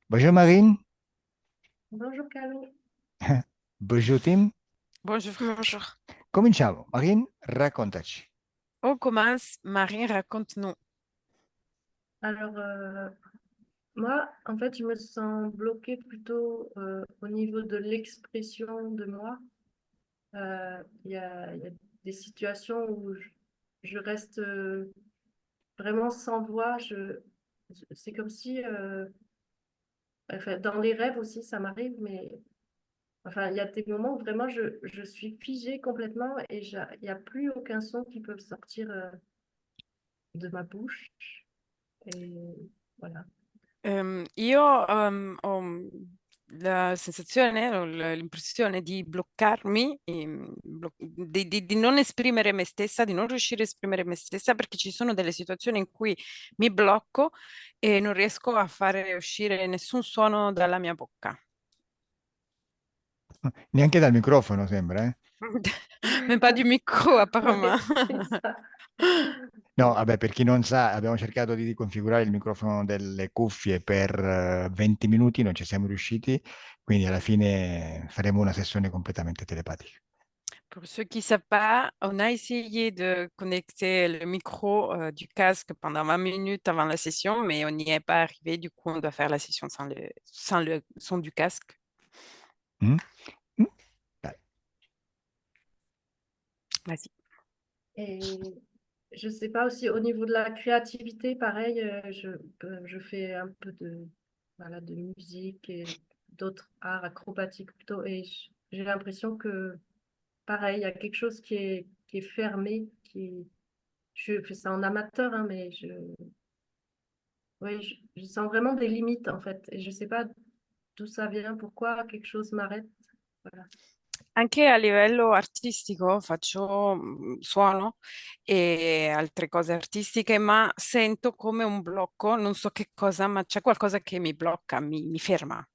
Bonjour Marine, Bonjour Calo. bonjour Tim. Bonjour, bonjour. Cominciamo. Marine, raccontaci. On commence. Marie, raconte-nous. Alors, moi, en fait, je me sens bloquée plutôt au niveau de l'expression de moi. Il y a des situations où je reste vraiment sans voix. C'est comme si, enfin, dans les rêves aussi, ça m'arrive, mais enfin, il y a des moments où vraiment je suis figée complètement et il n'y a plus aucun son qui peut sortir de ma bouche. Et voilà. Io ho la sensazione, ho l'impressione di bloccarmi, di non esprimere me stessa, di non riuscire a esprimere me stessa perché ci sono delle situazioni in cui mi blocco e non riesco a fare uscire nessun suono dalla mia bocca. Neanche dal microfono sembra, eh? Mais pas du micro, apparemment. Ouais, c'est ça. No, vabbè, per chi non sa, abbiamo cercato di riconfigurare il microfono delle cuffie per 20 minuti, non ci siamo riusciti, quindi alla fine faremo una sessione completamente telepatica. Pour ceux qui ne savent pas, on a essayé de connecter le micro du casque pendant 20 minutes avant la session, mais on n'y est pas arrivé. Du coup, on doit faire la session sans le son du casque. Mm? Mm? Dai. Vas-y. Et je sais pas aussi au niveau de la créativité, pareil, je fais un peu voilà, de musique et d'autres arts acrobatiques plutôt. Et j'ai l'impression que, pareil, il y a quelque chose qui est fermé, je fais ça en amateur, hein, mais ouais, je sens vraiment des limites en fait. Et je sais pas d'où ça vient, pourquoi quelque chose m'arrête. Voilà. Anche a livello artistico faccio suono e altre cose artistiche, ma sento come un blocco, non so che cosa, ma c'è qualcosa che mi blocca, mi ferma.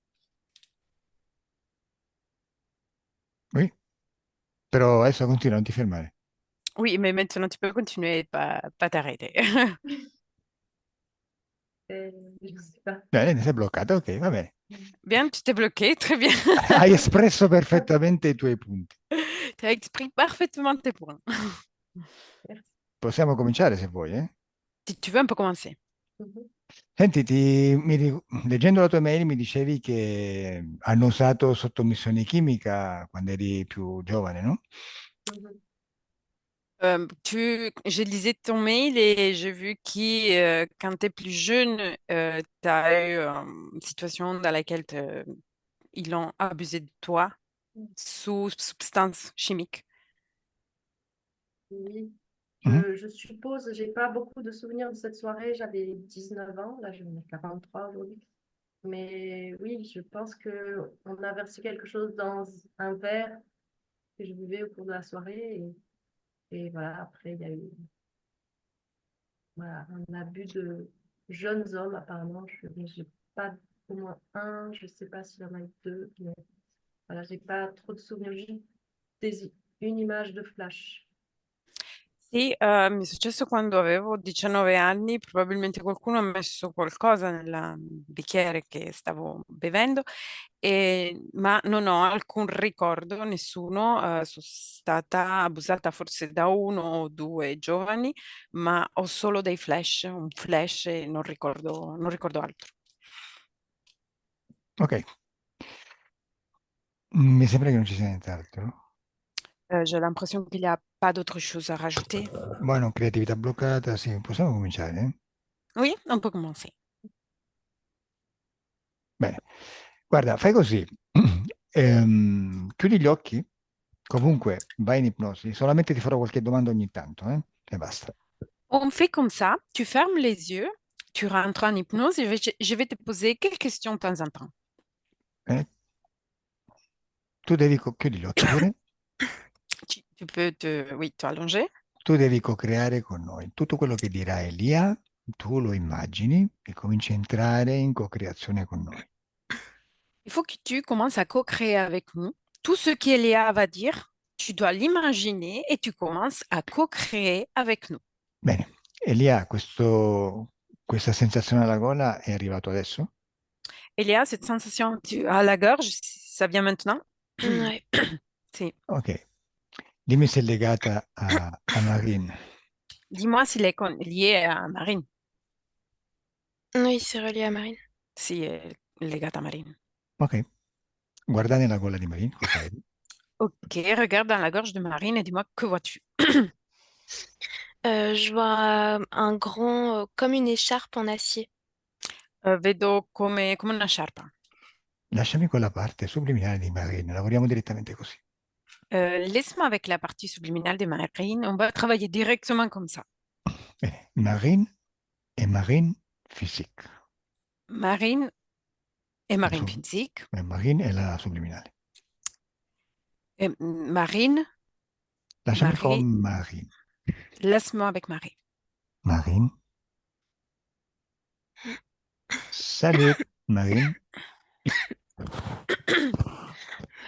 Oui? Però adesso continua, non ti fermare. Oui, mais maintenant tu peux continuer, pas t'arrêter. Et je sais pas. Bene, sei bloccata, ok, va bene. Bien, tu t'es bloqué, très bien. Hai espresso perfettamente i tuoi punti. Tu as exprimé parfaitement tes points. Merci. Possiamo cominciare se vuoi, eh? Si tu veux, on peut commencer. Senti, leggendo la tua mail mi dicevi che hanno usato sottomissione chimica quando eri più giovane, no? Mhm. Je lisais ton mail et j'ai vu que quand tu es plus jeune, tu as eu une situation dans laquelle ils ont abusé de toi sous substance chimique. Oui, Mhm. je suppose, j'ai pas beaucoup de souvenirs de cette soirée, j'avais 19 ans, là je ai 43 aujourd'hui. Mais oui, je pense que on a versé quelque chose dans un verre que je buvais au cours de la soirée et voilà, après il y a eu voilà, un abus de jeunes hommes apparemment. Mais j'ai pas au moins un, je sais pas s'il y en a eu deux, mais voilà, j'ai pas trop de souvenirs, juste une image de flash. Sì, mi è successo quando avevo 19 anni, probabilmente qualcuno ha messo qualcosa nel bicchiere che stavo bevendo, ma non ho alcun ricordo, nessuno, sono stata abusata forse da uno o due giovani, ma ho solo dei flash, un flash e non ricordo altro. Ok, mi sembra che non ci sia nient'altro. J'ai l'impression qu'il n'y a pas d'autre chose à rajouter. Buono, creatività bloccata, sì, possiamo cominciare, eh? Oui, on peut commencer. Bene, guarda, fai così. Chiudi gli occhi, comunque vai in ipnosi, solamente ti farò qualche domanda ogni tanto, e basta. On fait comme ça, tu fermes les yeux, tu rentres en hypnose et je vais te poser quelques questions de temps en temps. Eh? Tu devi, chiudi gli occhi pure, Tu peux oui, te allonger. tu devi co-creare con noi. Tutto quello che dirà Elia, tu lo immagini e cominci a entrare in co-creazione con noi. Il faut que tu commences à co-créer avec nous. Tout ce qu'Eléa va dire, tu dois l'imaginer et tu commences à co-créer avec nous. Bene, Elia, questa sensazione alla gola è arrivato adesso? Il y a cette sensation à la gorge, ça vient maintenant? Ouais. Sì. Ok. Dimmi se è legata a Marine. Dis-moi s'il est lié à Marine. Oui, c'est relié à Marine. Sì, è legato a Marine. Ok. Guarda nella gola di Marine, cosa vedi? Ok, regarde dans la gorge de Marine et dis-moi que vois-tu? Je vois un grand, comme une écharpe en acier. Vedo come una sciarpa. Lasciami con la parte subliminale di Marine, lavoriamo direttamente così. Laisse-moi avec la partie subliminale de Marine. On va travailler directement comme ça. Bene, Marine e Marine physique. Marine et La Marine sub- physique. Marine è la subliminale. Et Marine, Lasciami con Marie, Marine. laisse-moi avec Marie. Marine. Salut, Marine.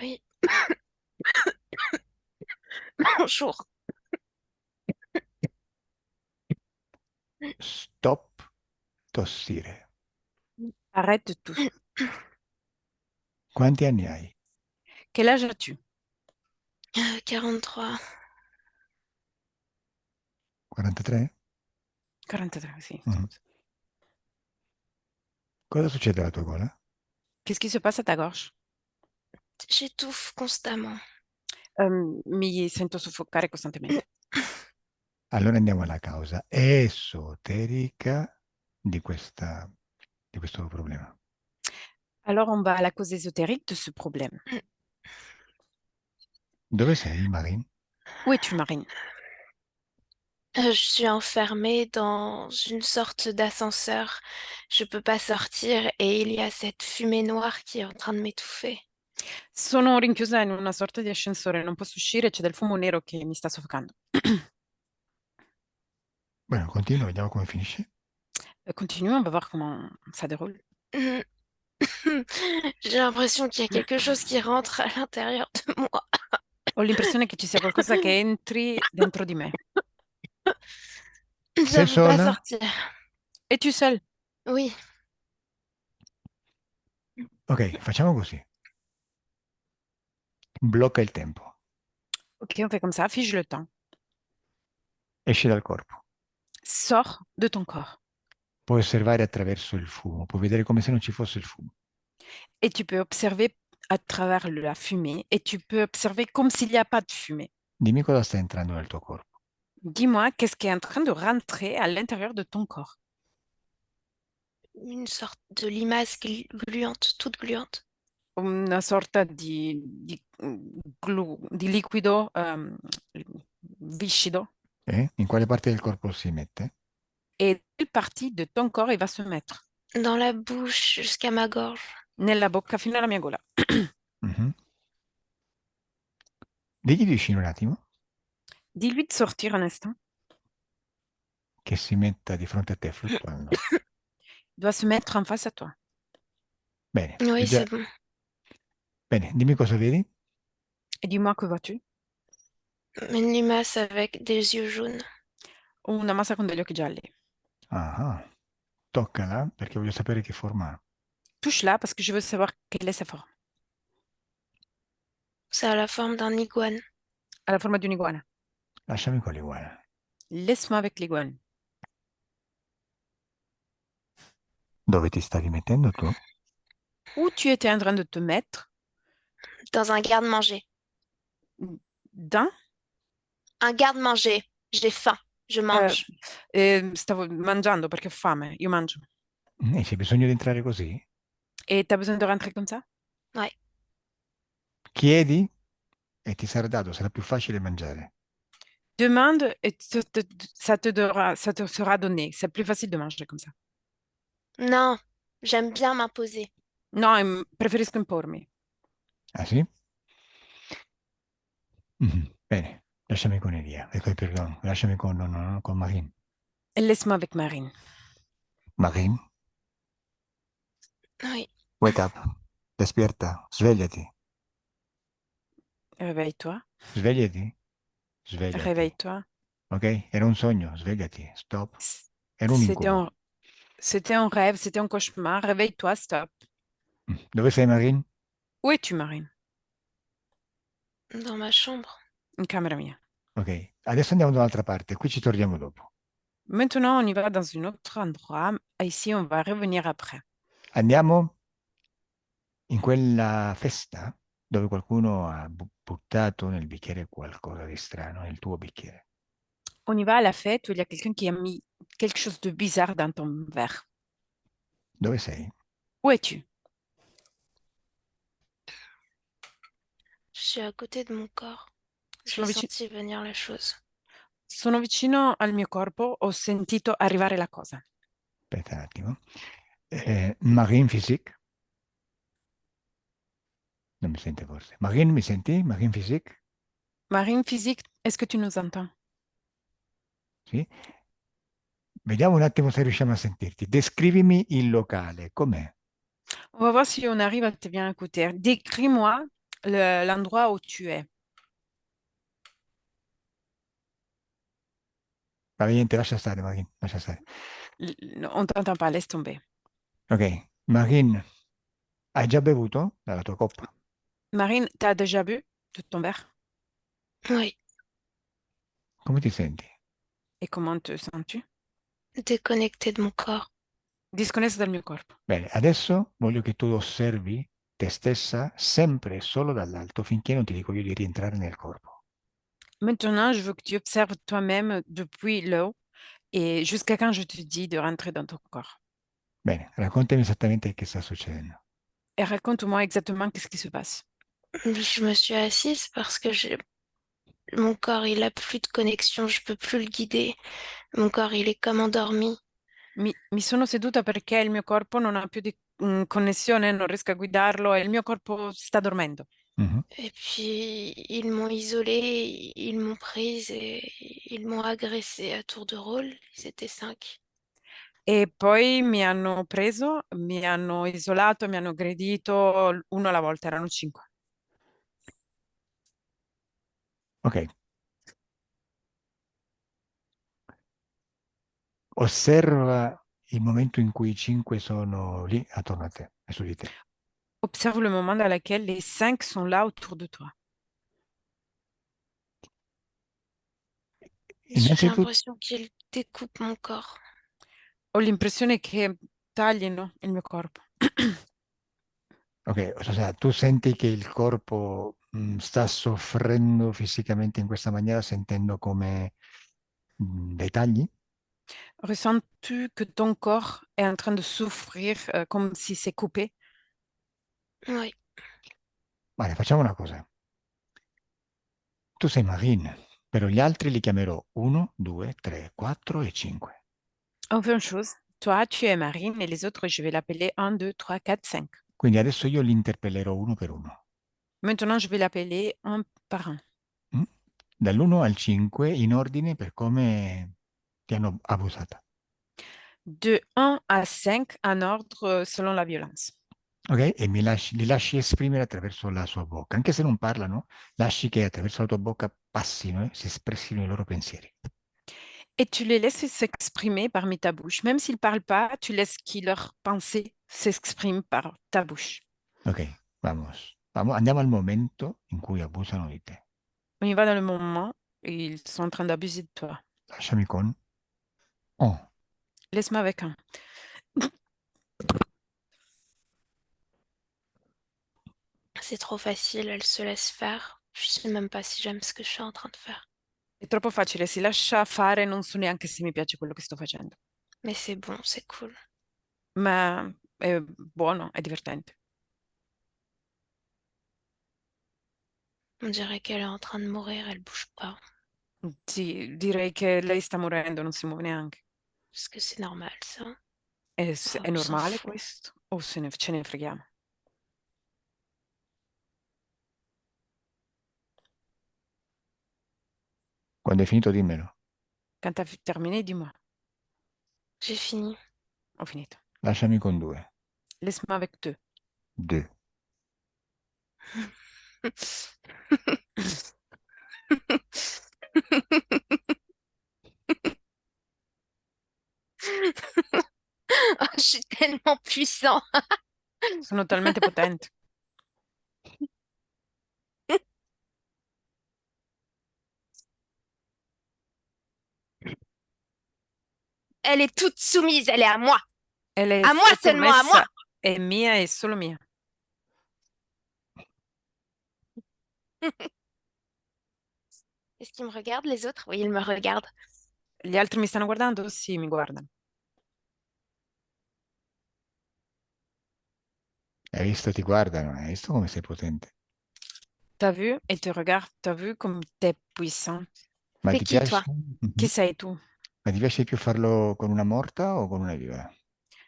Oui. Bonjour. Stop tossire. Arrête tout. Quanti anni hai? Quel âge as-tu? 43. 43? 43, sì, Mhm. scusa. Cosa succede alla tua gola? Qu'est-ce qui se passe à ta gorge? J'étouffe constamment. Mi sento soffocare costantemente. Allora andiamo alla causa esoterica di questo problema. Alors, on va à la cause ésotérique de ce problème. Dove sei, Marine? Où es-tu, Marine? Je suis enfermée dans une sorte d'ascenseur. Je peux pas sortir et il y a cette fumée noire qui est en train de m'étouffer. Sono rinchiusa in una sorta di ascensore, non posso uscire, c'è del fumo nero che mi sta soffocando. Bene, continua, vediamo come finisce. Continue, on va voir comment ça déroule. J'ai l'impression qu'il y a quelque chose qui rentre à l'intérieur de moi. Ho l'impressione che ci sia qualcosa che entri dentro di me. Ça Sei veut pas sola? sortir. Es-tu seule? Oui. Ok, facciamo così. Blocca il tempo. Ok, on fait comme ça, fige le temps. Esci dal corpo. Sors de ton corps. Puoi osservare attraverso il fumo, puoi vedere come se non ci fosse il fumo. Et tu peux observer à travers la fumée et tu peux observer comme s'il n'y a pas de fumée. Dimmi cosa sta entrando nel tuo corpo. Dis-moi, qu'est-ce qui est en train de rentrer à l'intérieur de ton corps? Une sorte de limace gluante, toute gluante. Una sorta di liquido viscido. In quale parte del corpo si mette? Et quelle partie de ton corps il va se mettre? Dans la bouche jusqu'à ma gorge. Nella bocca fino alla mia gola. Mhm. Digli di uscire un attimo, Dis-lui de sortir un instant. che si metta di fronte a te fluttuando. Il doit se mettre en face à toi. Bene, Oui, c'est bon. Bene, dimmi cosa vedi. Et dis-moi, que vois-tu? Une limace avec des yeux jaunes. Una massa con degli occhi gialli. Ah, toccala perché voglio sapere che forma ha. Touche-la parce que je veux savoir quelle est sa forme. Ça a la forme d'un iguane. À la forme d'une iguane. Lasciami con l'iguana. Laisse-moi avec l'iguane. Dove ti stavi mettendo tu? Où tu étais en train de te mettre? Dans un garde-manger. Dans? Un garde-manger. J'ai faim. Je mange. Stavo mangiando perché ho fame. Io mangio. E c'è bisogno di entrare così? Et t'as besoin de rentrer comme ça? Ouais. Chiedi e ti sarà dato, sarà più facile mangiare. Demande et ça te sera donné. C'est plus facile de manger comme ça. Non, j'aime bien m'imposer. No, preferisco impormi. Ah sì? Bene, lasciami con Elia, perdon, lasciami con, no, con Marine. Et laisse-moi avec Marine. Marine, Oui. wake up, despierta, svegliati, Réveille-toi. svegliati, svegliati. Réveille-toi. Ok? Era un sogno, svegliati, stop. C- Era un C'était incubo. un rêve, c'était un cauchemar. Réveille-toi, stop. Dove sei, Marin? Où es-tu, Marine? Dans ma chambre. In camera mia. Ok, adesso andiamo da un'altra parte, qui ci torniamo dopo. Maintenant, on y va dans un autre endroit. Ici, on va revenir après. Andiamo in quella festa dove qualcuno ha buttato nel bicchiere qualcosa di strano, nel tuo bicchiere. On y va à la fête où il y a quelqu'un qui a mis quelque chose de bizarre dans ton verre. Dove sei? Où es-tu? Je suis à côté de mon corps. J'ai Sono vicino, senti venir la chose. sono vicino al mio corpo, ho sentito arrivare la cosa. Aspetta un attimo. Marine Physique? Non mi sente forse. Marine, mi senti? Marine Physique? Marine physique, est-ce que tu nous entends? Sì? Vediamo un attimo se riusciamo a sentirti. Descrivimi il locale, com'è? On va voir si on arrive à te bien écouter. Décris-moi l'endroit où tu es. Va niente, lascia stare, Marine, lascia stare. On t'entend pas, laisse tomber. Ok, Marine, hai già bevuto dalla tua coppa? Marine, t'as déjà bu de ton verre? Oui, Come ti senti? Et comment te sens-tu? déconnecté de mon corps. Disconnessa dal mio corpo. Bene, adesso voglio che tu osservi te stessa sempre e solo dall'alto finché non ti dico io di rientrare nel corpo. Maintenant, je veux que tu observes toi-même depuis le haut et jusqu'à quand je te dis de rentrer dans ton corps. Bene, raccontami esattamente che sta succedendo. Et raconte-moi exactement qu'est-ce qui se passe. Je me suis assise parce que mon corps, il a plus de connexion, je peux plus le guider. Mon corps, il est comme endormi. Mi sono seduta perché il mio corpo non ha più di connessione, non riesco a guidarlo e il mio corpo sta dormendo. Mhm. Et puis, ils m'ont isolée, ils m'ont prise et ils m'ont agressée à tour de rôle. Ils étaient 5. E poi mi hanno preso, mi hanno isolato, mi hanno aggredito uno alla volta, erano 5. Ok, osserva il momento in cui i 5 sono lì attorno a te e su di te. Observe le moment dans lequel les 5 sont là autour de toi. J'ai Innanzitutto, l'impression qu'ils découpent mon corps. Ho l'impressione che taglino il mio corpo. ok, cioè, tu senti che il corpo sta soffrendo fisicamente in questa maniera, sentendo come dei tagli? Ressens-tu que ton corps est en train de souffrir comme si c'est coupé? Oui, Vale, facciamo una cosa. Tu sei Marine, però gli altri li chiamerò 1, 2, 3, 4 e 5. On fait une chose. Toi, tu es Marine et les autres, je vais l'appeler 1, 2, 3, 4, 5. Quindi adesso io li interpellerò uno per uno. Maintenant, je vais l'appeler un par un. Mm? Dall'1 al 5 in ordine per come ti hanno abusata. De 1 à 5 en ordre selon la violence. Ok? E li lasci esprimere attraverso la sua bocca. Anche se non parlano, lasci che attraverso la tua bocca passino, si espressino i loro pensieri. Et tu les laisses s'exprimer parmi ta bouche. Même s'ils ne parlent pas, tu laisses que leurs pensées s'expriment par ta bouche. Ok, vamos. Andiamo al momento in cui abusano di te. On y va dans le moment où ils sont en train d'abuser de toi. Lasciami con on. Laisse-moi avec un. c'est trop facile, elle se laisse faire. Je sais même pas si j'aime ce que je suis en train de faire. È troppo facile, si lascia fare, non so neanche se mi piace quello che sto facendo. Mais c'est bon, c'est cool. Ma è buono, è divertente. On dirait qu'elle est en train de mourir, elle bouge pas. Sì, direi che lei sta morendo, non si muove neanche. Est-ce que c'est normal ça? È Oh, on s'en normale fout. questo? O ce ne freghiamo? Quando hai finito dimmelo. Quand t'as terminé, dis-moi. J'ai fini. Ho finito. Lasciami con 2. Laisse-moi avec deux. 2. Oh, je suis tellement puissant. Sono talmente potenti. Elle est toute soumise, elle est à moi. Elle è À moi, seulement à moi. sottomessa, è mia e solo mia. Est-ce qu'ils me regardent, les autres? Oui, ils me regardent. Gli altri mi stanno guardando? Sì, mi guardano. Hai visto, ti guardano, hai visto come sei potente? T'as vu? Et te regarde, t'as vu comme t'es puissant. Ma T'es ti qui, piace? toi? Chi Mhm. sei tu? Ma ti piace più farlo con una morta o con una viva?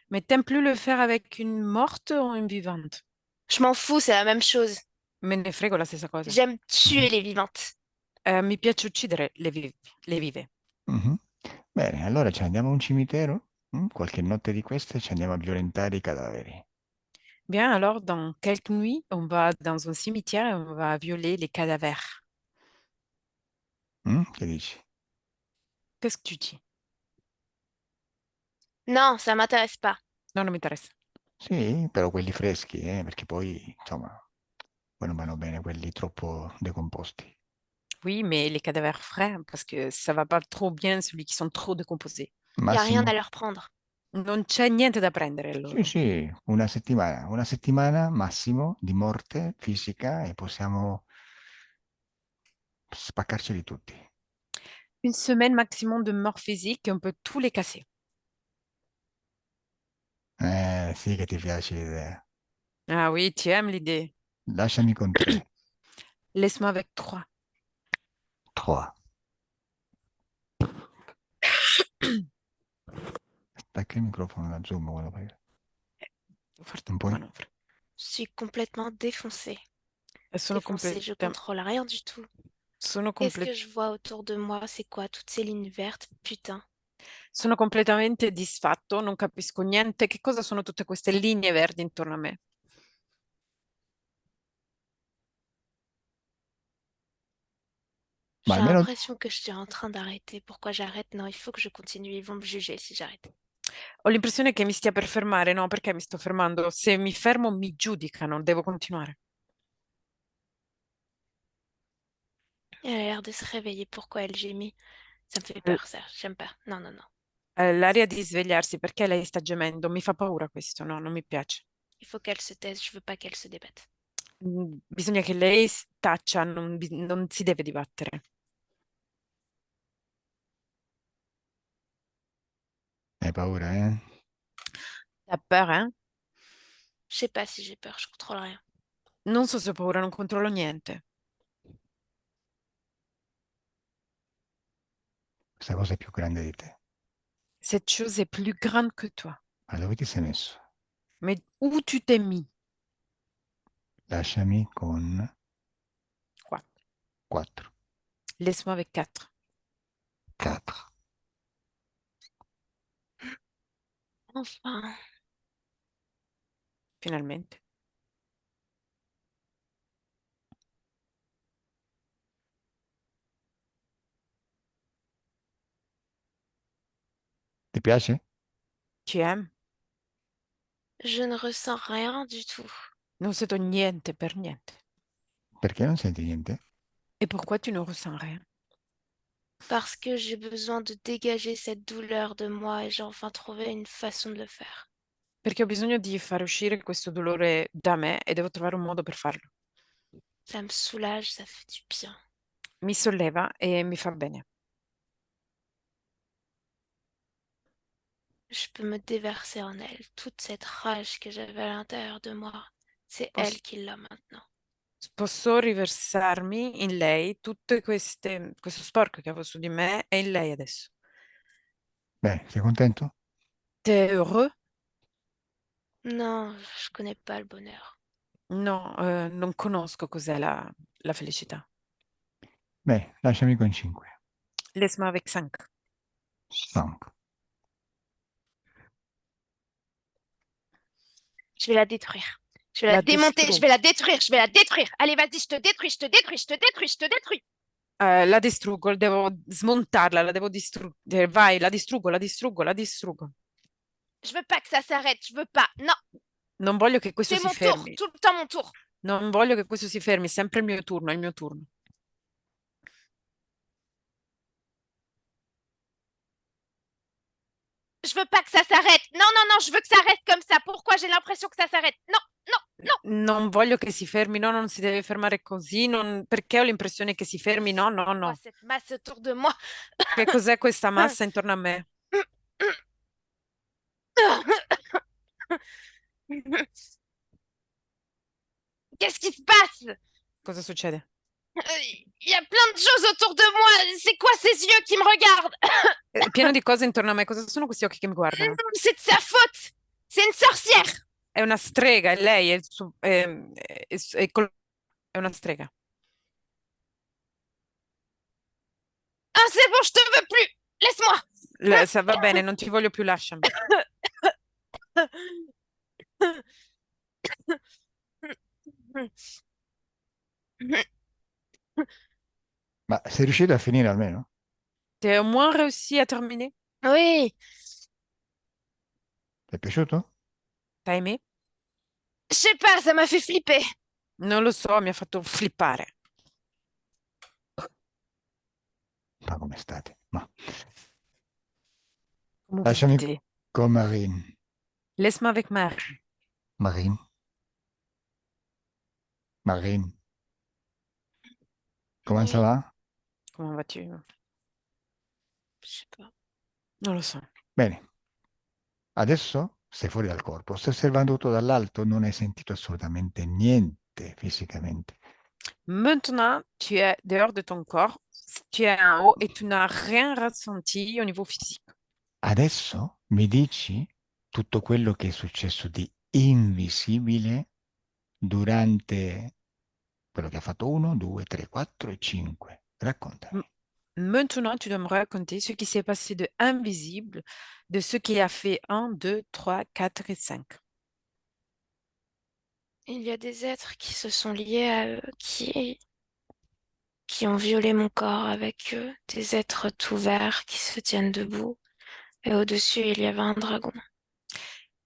Mais t'aimes plus le faire avec une morte ou une vivante? Je m'en fous, c'est la même chose. Me ne frego la stessa cosa. J'aime tuer Mhm. les vivantes. Mi piace uccidere le vive. Mhm. Bene, allora ci andiamo a un cimitero? Qualche notte di queste ci andiamo a violentare i cadaveri. Bien, alors, dans quelques nuits, on va dans un cimetière et on va violer les cadavres. Che dici? Qu'est-ce que tu dis? Non, ça m'intéresse pas. No, non mi interessa. Sì, però quelli freschi, perché poi, insomma, poi non vanno bene quelli troppo decomposti. Oui, mais les cadavres frais, parce que ça va pas trop bien celui qui sont trop décomposés. Il n'y a rien Massimo? à leur prendre. Non c'è niente da prendere Sì, loro. sì, una settimana massimo di morte fisica e possiamo spaccarceli tutti. Une semaine maximum de mort physique et on peut tous les casser. Sì che ti piace l'idea. Ah oui, tu aimes l'idée. Lasciami con tre. Laisse-moi avec 3. 3. Stacca il microfono da Zoom quando fai. Forte Non puoi? Je suis complètement défoncée. Sono Défoncée, je completa- contrôle rien du tout. sono Qu'est-ce comple- que je vois autour de moi? C'est quoi toutes ces lignes vertes? Putain. sono completamente disfatto, non capisco niente. Che cosa sono tutte queste linee verdi intorno a me? Ma J'ai almeno l'impression que je suis en train d'arrêter. Pourquoi j'arrête? Non, il faut que je continue. Ils vont me juger si j'arrête. Ho l'impressione che mi stia per fermare, no? Perché mi sto fermando? Se mi fermo mi giudicano, devo continuare. Elle a l'air de se réveiller. Pourquoi elle gémit? Ça me fait L- peur, ça. J'aime pas. Non, non, non. L'aria di svegliarsi, perché lei sta gemendo? Mi fa paura questo, no? Non mi piace. Il faut qu'elle se taise. Je veux pas qu'elle se débatte. Bisogna che lei taccia, non si deve dibattere. hai paura, eh? Ha peur, hein? Je sais pas si j'ai peur. Je contrôle rien. Non so se ho paura, non controllo niente. Questa cosa è più grande di te. Cette chose est plus grande que toi. Ma dove ti sei messo? Mais où tu t'es mis? Lasciami con Qua. 4. Laisse-moi avec 4. 4. Enfin. Finalmente. Ti piace? Tu aimes? Je ne ressens rien du tout. Non sento niente per niente. Perché non senti niente? Et pourquoi tu ne ressens rien? Parce que j'ai besoin de dégager cette douleur de moi et j'ai enfin trouvé une façon de le faire. Perché ho bisogno di far uscire questo dolore da me e devo trovare un modo per farlo. Ça me soulage, ça fait du bien. Mi solleva e mi fa bene. Je peux me déverser en elle. Toute cette rage que j'avais à l'intérieur de moi, c'est Posso, elle qui l'a maintenant. posso riversarmi in lei tutte questo sporco che avevo su di me è in lei adesso. Bene, sei contento? T'es heureux? Non, je connais pas le bonheur. No, non conosco cos'è la felicità. Bene, lasciami con 5. Laisse-moi avec 5. 5. Je vais la détruire. Je vais la La démonter, je distruggo. vais la détruire, je vais la détruire. Allez, vas-y, je te détruis, je te détruis, je te détruis, je te détruis. La distruggo, devo smontarla, la devo distruggere. Vai, la distruggo, la distruggo, la distruggo. Je veux pas que ça s'arrête, je veux pas. Non, Non voglio che questo C'est si mon tour, fermi. tout le temps mon tour. Non voglio che questo si fermi, è sempre il mio turno, è il mio turno. Je veux pas que ça s'arrête. Non, non, non, je veux que ça reste comme ça. Pourquoi j'ai l'impression que ça s'arrête? Non, non, non. Non voglio che si fermi, no, non si deve fermare così, perché ho l'impressione che si fermi, no, no, Moi, no. cette masse autour de moi. Che cos'è questa massa intorno a me? Qu'est-ce qui se passe? Cosa succede? Il y a plein de choses autour de moi. C'est quoi ces yeux qui me regardent? È pieno di cose intorno a me, cosa sono questi occhi che mi guardano? C'est de sa faute. C'est une sorcière. È una strega, è lei, è una strega. Ah, c'est bon, je te veux plus. Laisse-moi. Va bene, non ti voglio più, lasciami. Ma sei riuscito a finire almeno? Ti au moins réussi à terminer? Oui, Ti è piaciuto? T'as aimé? je sais pas, ça m'a fait flipper. Non lo so, mi ha fatto flippare. Ma come state? Ma Come lasciami vedete. con Marine. Laisse-moi avec Marie. Marine. Marine. Come ça Oui, va? Come vas-tu? je sais pas. Non lo so. Bene. Adesso sei fuori dal corpo. Stai osservando tutto dall'alto, non hai sentito assolutamente niente fisicamente. Maintenant, tu es dehors de ton corps, tu es en haut et tu n'as rien ressenti au niveau physique. Adesso mi dici tutto quello che è successo di invisibile durante quello che ha fatto 1, 2, 3, 4 e 5. Raccontami. Maintenant, tu dois me raconter ce qui s'est passé de invisible, de ce qui a fait 1, 2, 3, 4 et 5. Il y a des êtres qui se sont liés à eux, qui ont violé mon corps avec eux, des êtres tout verts qui se tiennent debout. Et au-dessus, il y avait un dragon.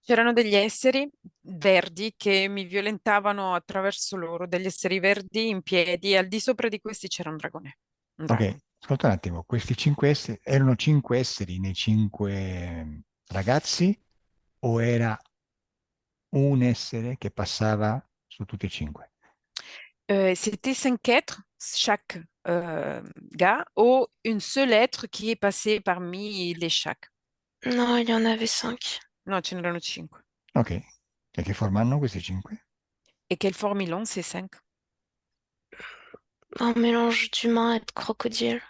C'erano degli esseri verdi che mi violentavano attraverso loro, degli esseri verdi in piedi, e al di sopra di questi c'era un dragone. Un drago. Ok, ascolta un attimo, questi 5 esseri erano 5 esseri nei 5 ragazzi o era un essere che passava su tutti e 5? C'était 5 êtres, chaque gars, ou une seule être qui est passé parmi les chaque. Non, il y en avait 5. No, ce n'erano 5. Ok, e che forma hanno questi 5? Et quelle forme ils ont, ces 5? Un mélange d'humain et de crocodile.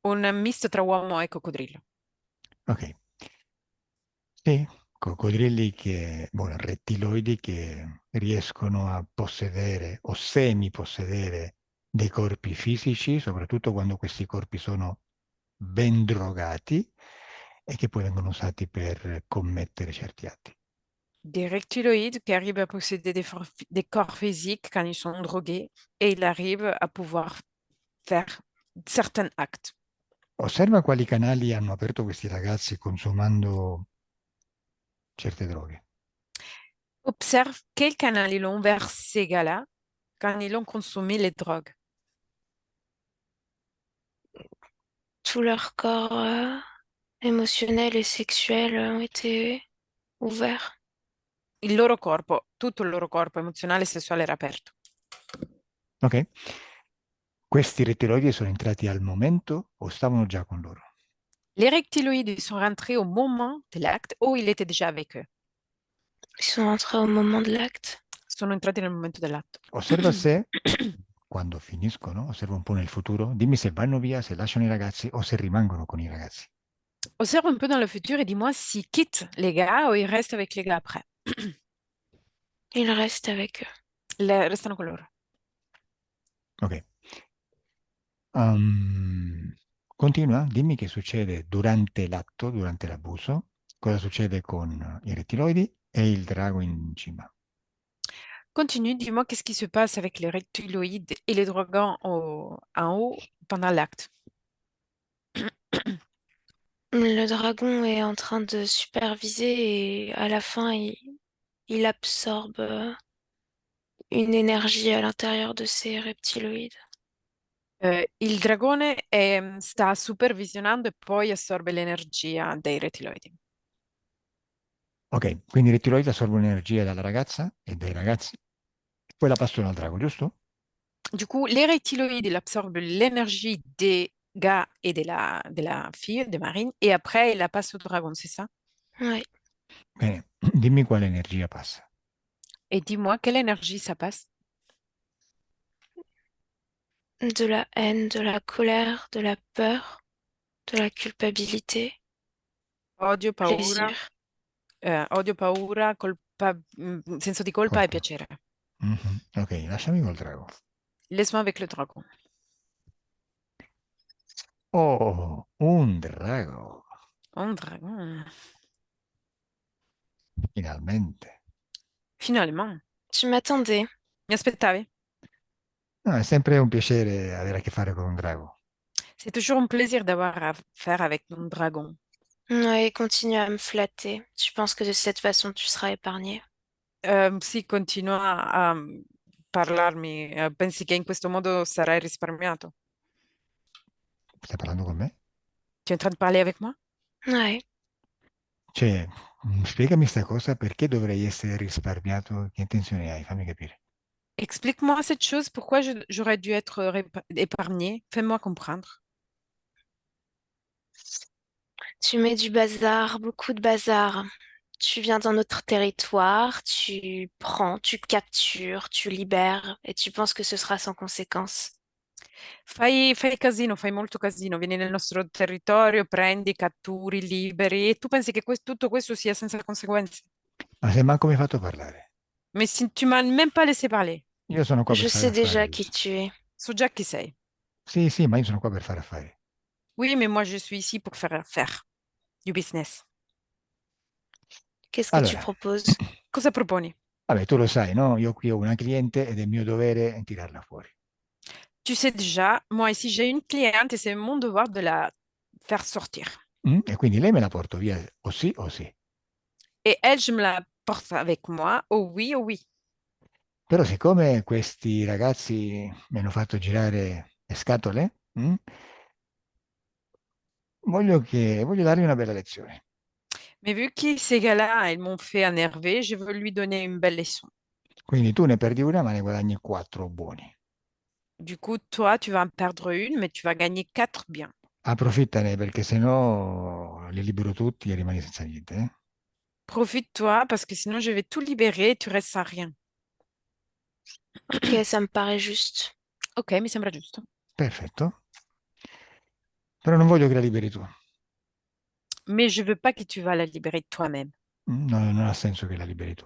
Un misto tra uomo e coccodrillo. Ok, sì, coccodrilli che, bueno, rettiloidi che riescono a possedere o semi-possedere dei corpi fisici, soprattutto quando questi corpi sono ben drogati e che poi vengono usati per commettere certi atti. Des reptiloïdes qui arrivent à posséder des corps physiques quand ils sont drogués et ils arrivent à pouvoir faire certains actes. Osserva quali canali hanno aperto questi ragazzi consumando certe droghe. Observe quel canal ils ont vers ces gars-là quand ils ont consommé les drogues. Tout leur corps émotionnel et sexuel ont été ouverts. Il loro corpo, tutto il loro corpo emozionale e sessuale era aperto. Ok? Questi rettiloidi sono entrati al momento o stavano già con loro? Les reptiloïdes sont rentrés au moment de l'acte ou il était déjà avec eux. Ils sont entrés au moment de l'acte. Sono entrati nel momento dell'atto. Osserva se, quando finiscono, osserva un po' nel futuro, dimmi se vanno via, se lasciano i ragazzi o se rimangono con i ragazzi. Observe un peu dans le futur et dis-moi s'ils quittent les gars ou ils restent avec les gars après. Ils restent avec eux. Restano con loro. Ok. Continua, dimmi che succede durante l'atto, durante l'abuso, cosa succede con i rettiloidi e il drago in cima. Continue, dis-moi qu'est-ce qui se passe avec les reptiloïdes et les dragons en haut pendant l'acte. Le dragon est en train de superviser et à la fin, il absorbe une énergie à l'intérieur de ces reptiloïdes. Il dragone sta supervisionando e poi assorbe l'energia dei rettiloidi. Ok, quindi i rettiloidi assorbono energia dalla ragazza e dai ragazzi, poi la passano al drago, giusto? Du coup, les reptiloïdes, ils absorbent l'énergie des gars et de la fille, de Marine, et après, ils la passent au dragon, c'est ça? Ouais. Bene, dimmi quale energia passa. Et dis-moi, quelle énergie ça passe? De la haine, de la colère, de la peur, de la culpabilité, Odio, paura, plaisir. odio, paura, senso di colpa e Colpa. piacere. Mhm. Ok, lasciami col drago. Laisse-moi avec le dragon. Oh, un drago, Un dragon. finalmente. Finalement. Tu m'attendais. Mi aspettavi? No, è sempre un piacere avere a che fare con un drago. C'est toujours un plaisir d'avoir à faire avec un dragon. Ouais, continue à me flatter. Tu penses que de cette façon, tu seras épargné. Sì, continua a parlarmi. Pensi che in questo modo sarai risparmiato? Stai parlando con me? Tu es en train de parler avec moi? Ouais. Cioè, spiegami sta cosa, perché dovrei essere risparmiato? Che intenzione hai? Fammi capire. Explique-moi cette chose, pourquoi j'aurais dû être épargnée? Fais-moi comprendre. Tu mets du bazar, beaucoup de bazar. Tu viens d'un autre territoire, tu prends, tu captures, tu libères et tu penses que ce sera sans conséquence. Fai casino, fai molto casino, vieni nel nostro territorio, prendi, catturi, liberi e tu pensi che tutto questo sia senza conseguenze? Ma se manco mi hai fatto parlare. Mais si tu m'as même pas laissé parler, Io sono qua per Je fare sais affari, déjà qui Lucia. tu es. so già chi sei. Sì, sì, ma io sono qua per fare affari. Oui, mais moi je suis ici pour faire du business. Qu'est-ce que tu Allora, proposes? Cosa proponi? vabbè, tu lo sai, no? Io qui ho una cliente ed è mio dovere tirarla fuori. Tu sais déjà, moi ici j'ai une cliente et c'est mon devoir de la faire sortir. E quindi lei me la porto via o sì o sì. Et elle, je me la porte avec moi. Oh oui, Però siccome questi ragazzi mi hanno fatto girare le scatole, voglio dargli una bella lezione. mais vu que ces gars-là, ils m'ont fait énerver, je veux lui donner une belle leçon. Quindi tu ne perdi una, ma ne guadagni quattro buoni. Du coup, toi, tu vas en perdre une, mais tu vas gagner quatre biens. Approfittane perché sennò li libero tutti e rimani senza niente. Profite-toi parce que sinon je vais tout libérer et tu restes sans rien. Ok, ça me paraît juste. Ok, mi sembra giusto. Perfetto. Però non voglio che la liberi tu. Mais je veux pas que tu vas la libérer toi-même. Non ha senso che la liberi tu.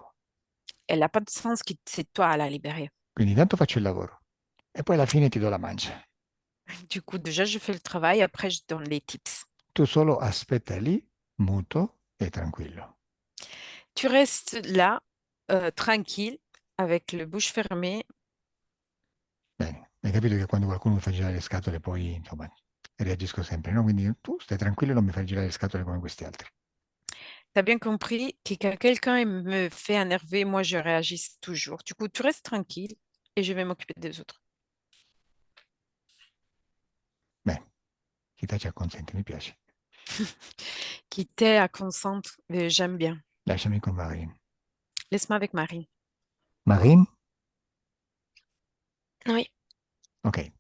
Elle n'a pas de sens que c'est toi à la libérer. Quindi intanto faccio il lavoro e poi alla fine ti do la mancia. Du coup, déjà, je fais le travail, après, je donne les tips. Tu solo aspetta lì, muto e tranquillo. Tu restes là, tranquille, avec le bouche fermée. Bene, hai capito che quando qualcuno mi fa girare le scatole poi, insomma, reagisco sempre, no? Quindi tu stai tranquillo e non mi fai girare le scatole come questi altri. T'as bien compris que quand quelqu'un me fait énerver, moi, je réagis toujours. Du coup, tu restes tranquille et je vais m'occuper des autres. Bene, chi tace acconsente, mi piace. Qui t'est à concentre, j'aime bien. Lasciami con Marine. Laisse-moi avec Marie. Marine? Oui. Ok.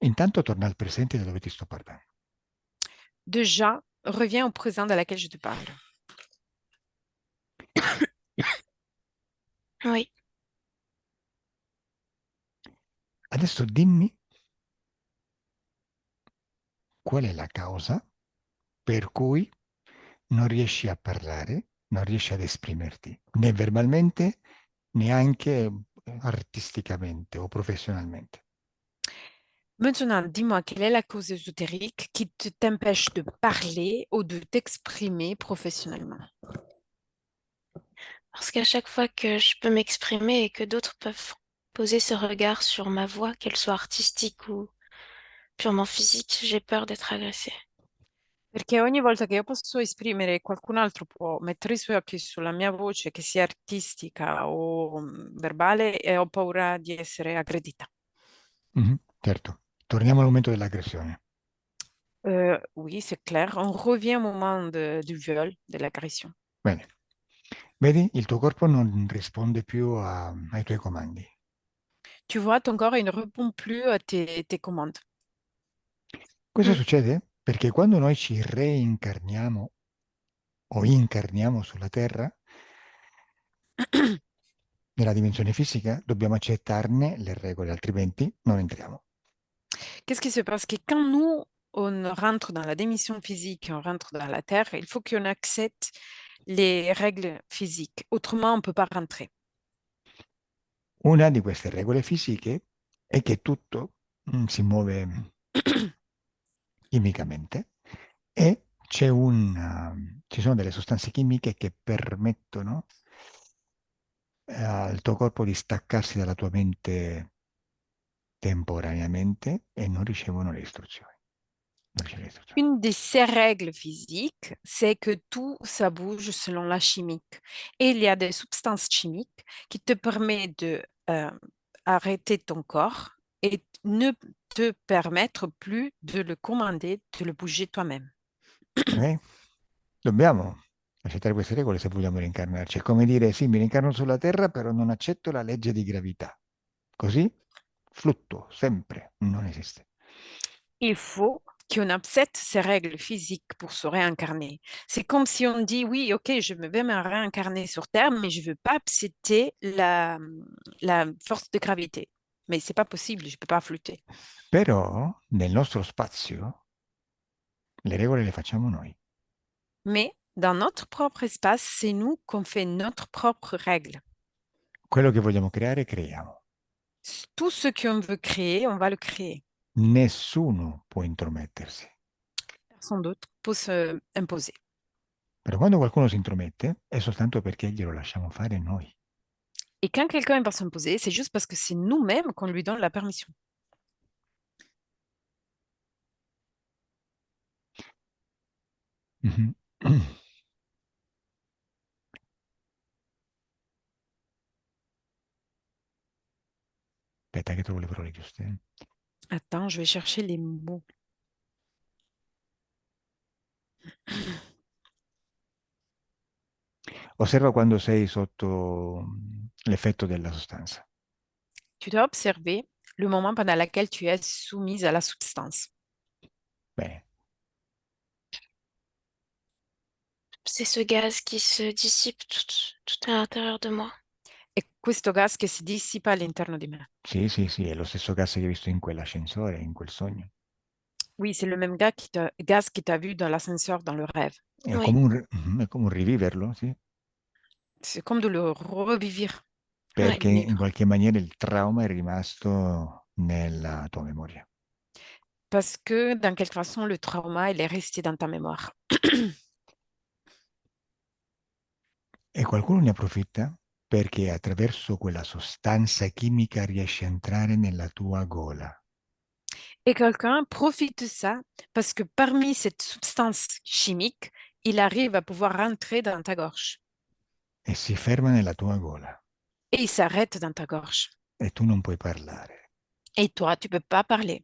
Intanto torna al presente da dove ti sto parlando. Déjà, reviens au présent de laquelle je te parle. Oui. Adesso dimmi qual è la causa per cui non riesci a parlare, non riesci ad esprimerti, né verbalmente, neanche artisticamente o professionalmente. Maintenant, dis-moi, quelle est la cause ésotérique qui t'empêche de parler ou de t'exprimer professionnellement? Parce qu'à chaque fois que je peux m'exprimer et que d'autres peuvent poser ce regard sur ma voix, qu'elle soit artistique ou purement physique, j'ai peur d'être agressée. Perché ogni volta che io posso esprimere, qualcun altro può mettere i suoi occhi sulla mia voce, che sia artistica o verbale, e ho paura di essere aggredita. Mhm, certo. Torniamo al momento dell'aggressione. Oui, c'est clair. On revient au moment du viol, de l'agression. Bene. Vedi, il tuo corpo non risponde più ai tuoi comandi. Tu vois, ton corps, il ne répond plus à tes commandes. Questo Mm. succede perché quando noi ci reincarniamo o incarniamo sulla Terra, nella dimensione fisica, dobbiamo accettarne le regole, altrimenti non entriamo. Qu'est-ce qui se passe? Que quand nous, on rentre dans la dimension physique, on rentre dans la Terre, il faut qu'on accepte les règles physiques. Autrement, on ne peut pas rentrer. Una di queste regole fisiche è che tutto si muove chimicamente e ci sono delle sostanze chimiche che permettono al tuo corpo di staccarsi dalla tua mente temporaneamente e non ricevono le istruzioni. Non ricevono le istruzioni. Une de ces règles physiques, c'est que tout, ça bouge selon la chimique. Et il y a des substances chimiques qui te permettent de arrêter ton corps et ne te permettre plus de le commander, de le bouger toi-même. Ok? Dobbiamo accettare queste regole se vogliamo reincarnarci. È come dire, sì, mi reincarno sulla Terra, però non accetto la legge di gravità. Così fluttuo, sempre, non esiste. Il faut qu'on accepte ces règles physiques pour se réincarner. C'est comme si on dit, oui, ok, je vais me réincarner sur Terre, mais je ne veux pas accepter la force de gravité. Mais c'est pas possible, je ne peux pas flotter. Però nel nostro spazio le regole le facciamo noi. Mais dans notre propre espace, c'est nous qu'on fait notre propre règle. Quello che vogliamo creare, creiamo. Tout ce qu'on veut créer, on va le créer. Nessuno può intromettersi. Personne d'autre peut se imposer. Però quando qualcuno si intromette è soltanto perché glielo lasciamo fare noi. Et quand quelqu'un va s'imposer, c'est juste parce que c'est nous-mêmes qu'on lui donne la permission. Mhm. Aspetta che trovo le parole giuste. Attends, je vais chercher les mots. Osserva quando sei sotto l'effetto della sostanza. Tu dois observer le moment pendant lequel tu es soumise à la substance. Bene. C'est ce gaz qui se dissipe tout à l'intérieur de moi. E questo gas che si dissipa all'interno di me. Sì, sì, sì, è lo stesso gas che hai visto in quell'ascensore, in quel sogno. Oui, c'est le même gaz qui t'a vu dans l'ascenseur, dans le rêve. È Oui. come è come un riviverlo, sì? C'est comme de le revivre. Perché Oui. in qualche maniera il trauma è rimasto nella tua memoria. Parce que dans quelque façon, le trauma, il est resté dans ta mémoire. E qualcuno ne approfitta perché attraverso quella sostanza chimica riesce a entrare nella tua gola. Et quelqu'un profite de ça parce que parmi cette substance chimique, il arrive à pouvoir rentrer dans ta gorge. E si ferma nella tua gola Et il s'arrête dans ta gorge. e tu non puoi parlare. Et toi, tu peux pas parler.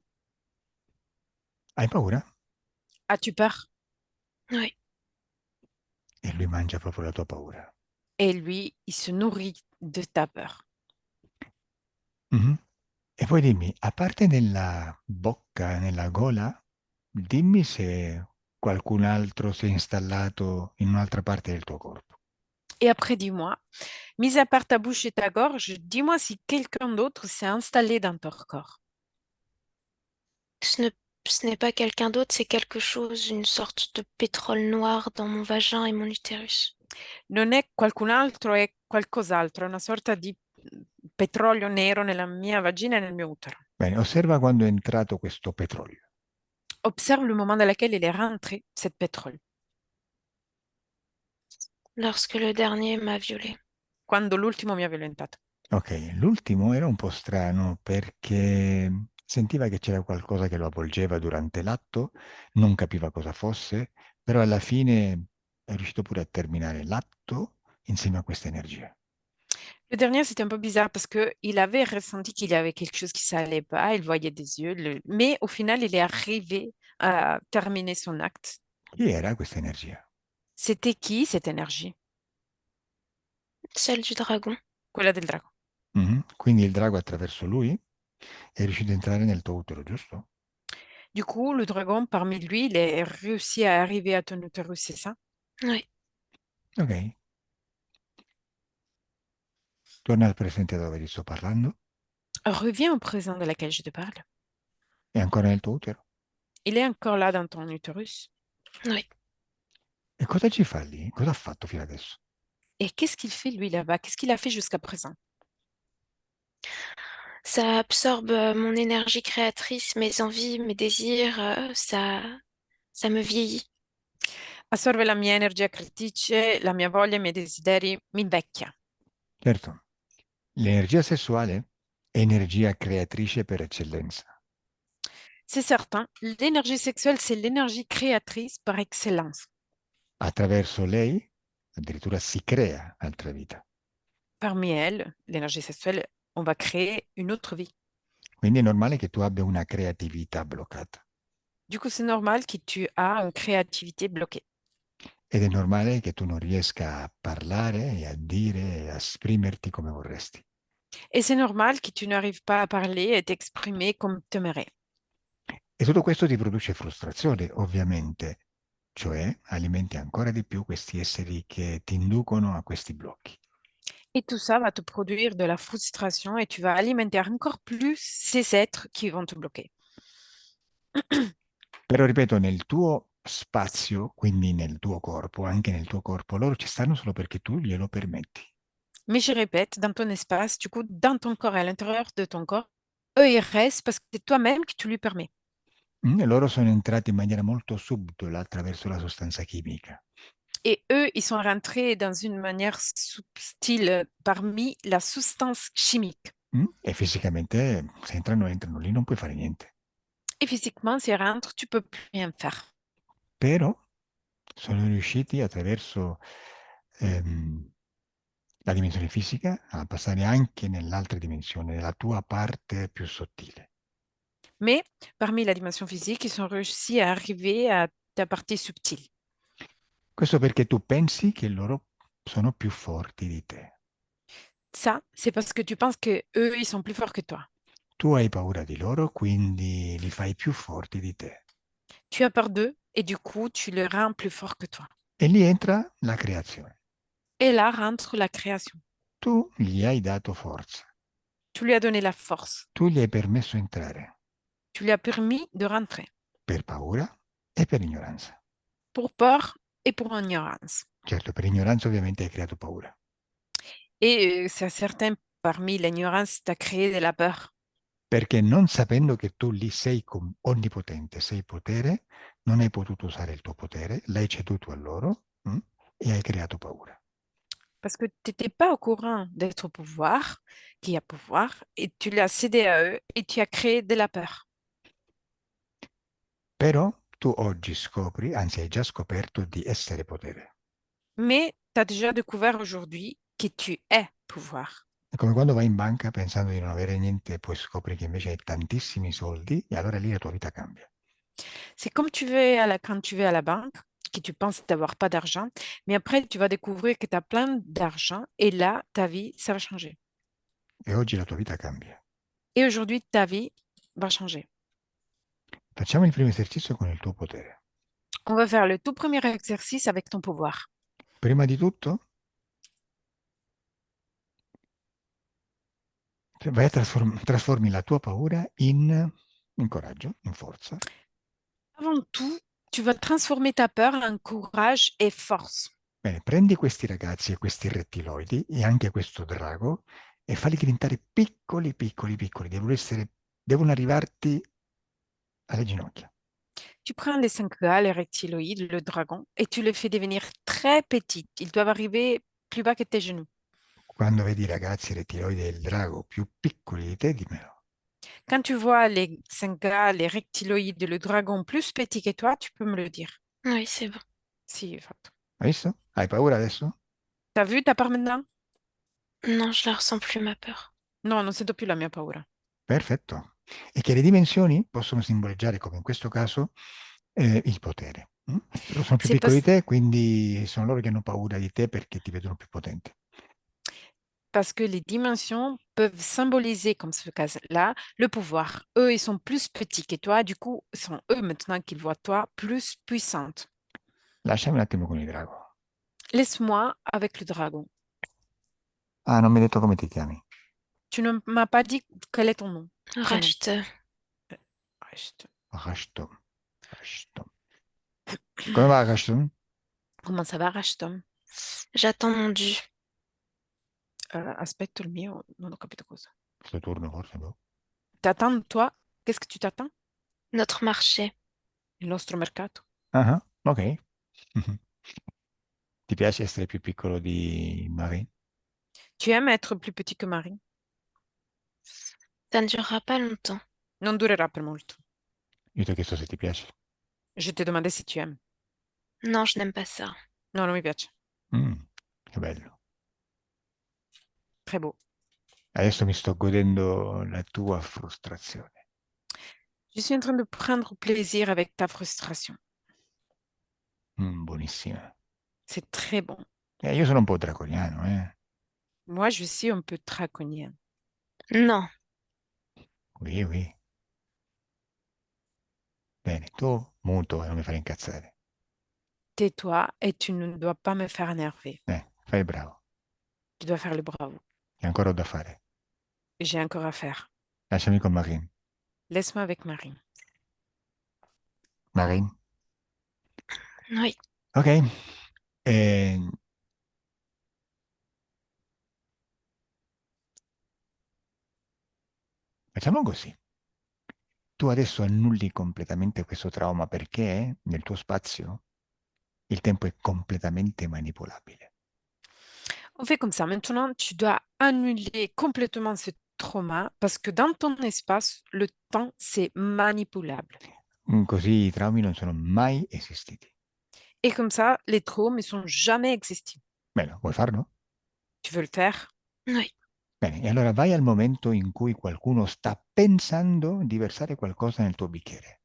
Hai paura? As-tu peur? Oui. E lui mangia proprio la tua paura. Et lui, il se nourrit de ta peur. Mhm. E poi dimmi, a parte nella bocca, nella gola, dimmi se qualcun altro si è installato in un'altra parte del tuo corpo. Et après, dis-moi, mis à part ta bouche et ta gorge, dis-moi si quelqu'un d'autre s'est installé dans ton corps. Ce ne- Ce n'est pas quelqu'un d'autre, c'est quelque chose, une sorte de pétrole noir dans mon vagin et mon utérus. Non è qualcun altro, è qualcos'altro, è una sorta di petrolio nero nella mia vagina e nel mio utero. Bene, osserva quando è entrato questo petrolio. Observe le moment dans lequel il est rentré, ce pétrole. Lorsque le dernier m'a violée. Quando l'ultimo mi ha violentato. Ok, l'ultimo era un po' strano perché sentiva che c'era qualcosa che lo avvolgeva durante l'atto, non capiva cosa fosse, però alla fine è riuscito pure a terminare l'atto insieme a questa energia. Le dernier, c'était un peu bizarre parce que il avait ressenti qu'il y avait quelque chose qui s'allait pas, il voyait des yeux, mais au final, il est arrivé à terminer son acte. Chi era questa energia? C'était qui cette énergie? Celle du dragon. Quella del drago. Quindi il drago attraverso lui è riuscito a entrare nel tuo utero, giusto? Du coup, le dragon, parmi lui, il est réussi à arriver à ton utérus, c'est ça? Oui. Ok. Torna al presente dove ti sto parlando. Reviens au présent de laquelle je te parle. È ancora nel tuo utero. Il est encore là dans ton utérus. Oui. E cosa ci fa lì? Cosa ha fatto fino adesso? Et qu'est-ce qu'il fait, lui, là-bas? Qu'est-ce qu'il a fait jusqu'à présent? Ça absorbe mon énergie créatrice, mes envies, mes désirs. Ça me vieillit. Assorbe la mia energia creatrice, la mia voglia, i miei desideri, mi invecchia. Certo, l'energia sessuale è energia creatrice per eccellenza. C'est certain, l'énergie sexuelle, c'est l'énergie créatrice par excellence. Attraverso lei addirittura si crea altra vita. Parmi elles, l'énergie sexuelle, on va créer une autre vie. Quindi è normale che tu abbia una creatività bloccata. Du coup, c'est normal que tu as une créativité bloquée. Ed è normale che tu non riesca a parlare e a dire e a esprimerti come vorresti. Et c'est normal que tu n'arrives pas à parler et t'exprimer comme tu aimerais. E tutto questo ti produce frustrazione, ovviamente, cioè alimenti ancora di più questi esseri che ti inducono a questi blocchi. Et tout ça va te produire de la frustration et tu vas alimenter encore plus ces êtres qui vont te bloquer. Però ripeto, nel tuo spazio, quindi nel tuo corpo, anche nel tuo corpo, loro ci stanno solo perché tu glielo permetti. Mais je répète, dans ton espace, du coup, dans ton corps et à l'intérieur de ton corps, eux, ils restent parce que c'est toi-même que tu lui permets. E loro sono entrati in maniera molto subdola attraverso la sostanza chimica. Et eux, ils sont rentrés dans une manière subtile parmi la substance chimique. E fisicamente, se entrano, entrano, lì non puoi fare niente. Et physiquement, s'ils rentrent, tu peux plus rien faire. Però sono riusciti attraverso la dimensione fisica a passare anche nell'altra dimensione, nella tua parte più sottile. Mais parmi la dimension physique, ils sont réussis à arriver à ta partie subtile. Questo perché tu pensi che loro sono più forti di te. Ça, c'est parce que tu penses que eux, ils sont plus forts que toi. Tu hai paura di loro, quindi li fai più forti di te. Tu as peur d'eux et du coup, tu les rends plus forts que toi. E lì entra la creazione. Et là rentre la création. Tu gli hai dato forza, Tu lui as donné la force. tu gli hai permesso entrare Tu lui as permis de rentrer per paura e per ignoranza. pour peur et pour ignorance. Certo, per ignoranza ovviamente hai creato paura. Et c'est certain, parmi l'ignorance, tu as créé de la peur. Perché non sapendo che tu lì sei onnipotente, sei potere, non hai potuto usare il tuo potere, l'hai ceduto a loro e hai creato paura. Parce que tu n'étais pas au courant d'être au pouvoir, qui a pouvoir, et tu l'as cédé à eux et tu as créé de la peur. Però tu oggi scopri, anzi hai già scoperto di essere potere. Mais tu as déjà découvert aujourd'hui que tu es pouvoir. È come quando vai in banca pensando di non avere niente e poi scopri che invece hai tantissimi soldi e allora lì la tua vita cambia. C'est comme quand tu vas à la banque, que tu penses d'avoir pas d'argent, mais après tu vas découvrir que tu as plein d'argent et là, ta vie, ça va changer. E oggi la tua vita cambia. Et aujourd'hui, ta vie va changer. Facciamo il primo esercizio con il tuo potere. On va faire le tout premier exercice avec ton pouvoir. Prima di tutto, vai a trasformi la tua paura in coraggio, in forza. Avant tout, tu vas transformer ta peur en courage et force. Bene, prendi questi ragazzi e questi rettiloidi e anche questo drago e falli diventare piccoli, piccoli, piccoli. Devono arrivarti alle ginocchia. Tu prends les 5 gars, les reptiloïdes, le dragon, et tu les fais devenir très petits. Ils doivent arriver plus bas que tes genoux. Quando vedi i ragazzi rettiloidi e il drago più piccoli di te, dimmelo. Quand tu vois les Senga, les reptiloïdes, le dragon plus petit que toi, tu peux me le dire. Oui, c'est bon. Si, infatti. Hai visto? Hai paura adesso? T'as vu ta part maintenant? Non, je la ressens plus, ma peur. No, non sento più la mia paura. Perfetto. E che le dimensioni possono simboleggiare, come in questo caso, il potere. Loro sono più C'est piccoli di parce, te, quindi sono loro che hanno paura di te perché ti vedono più potente. parce que les dimensions peuvent symboliser, comme ce cas-là, le pouvoir. Eux, ils sont plus petits que toi, du coup, ce sont eux maintenant qu'ils voient toi plus puissante. Lasciami un attimo con il drago. Laisse-moi avec le dragon. Ah, non mi hai detto come ti chiami. Tu ne m'as pas dit quel est ton nom, prénom. Rachete. Rest. Rashtom. Rashtom. Come va, Rashtom? Comment ça va, Rashtom? J'attends mon dû. Aspetto il mio, non ho capito cosa. Questo turno forse, boh. T'attends, toi? Qu'est-ce que tu t'attends? Notre marché. Il nostro mercato. Ah, ok. Ti piace essere più piccolo di Marie? Tu aimes être plus petit que Marie? Ça ne durera pas longtemps. Non durerà per molto. Io ti ho chiesto se ti piace. Je t'ai demandé si tu aimes. Non, je n'aime pas ça. No, non mi piace. Che bello. Très beau. Adesso mi sto godendo la tua frustrazione. Je suis en train de prendre plaisir avec ta frustration. Buonissima. C'est très bon. Io sono un po' draconiano, eh. Moi, je suis un peu draconienne. Non. Oui, oui. Bene, tu muto e non mi fare incazzare. Tais-toi et tu ne dois pas me faire énerver. Fai il bravo. Tu dois faire le bravo. Che ancora ho da fare. J'ai encore à faire. Lasciami con Marine. Laisse-moi avec Marie. Marine? Oui. Ok. Eh, facciamo così. Tu adesso annulli completamente questo trauma perché nel tuo spazio il tempo è completamente manipolabile. On fait comme ça. Maintenant, tu dois annuler complètement ce trauma parce que dans ton espace, le temps, c'est manipulable. Così i traumi non sono mai esistiti. Et comme ça, les traumas ne sont jamais existés. Bene, vuoi farlo? Tu veux le faire? Oui. Bene, e allora vai al momento in cui qualcuno sta pensando di versare qualcosa nel tuo bicchiere.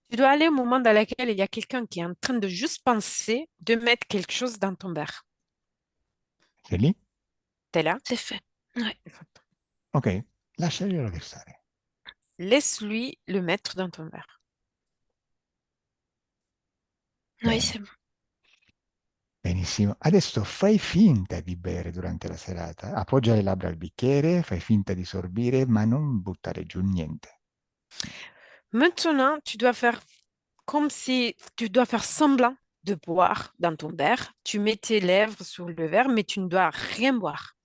Tu dois aller au moment dans lequel il y a quelqu'un qui est en train de juste penser de mettre quelque chose dans ton verre. Sei lì? T'es là? C'est fait. Oui. Ok, lasciaglielo versare. Laisse-lui le mettre dans ton verre. Oui, Bene, c'est bon. benissimo. Adesso fai finta di bere durante la serata. Appoggia le labbra al bicchiere, fai finta di sorbire, ma non buttare giù niente. Maintenant, tu dois faire comme si tu dois faire semblant de boire dans ton verre. Tu mets tes lèvres sur le verre, mais tu ne dois rien boire.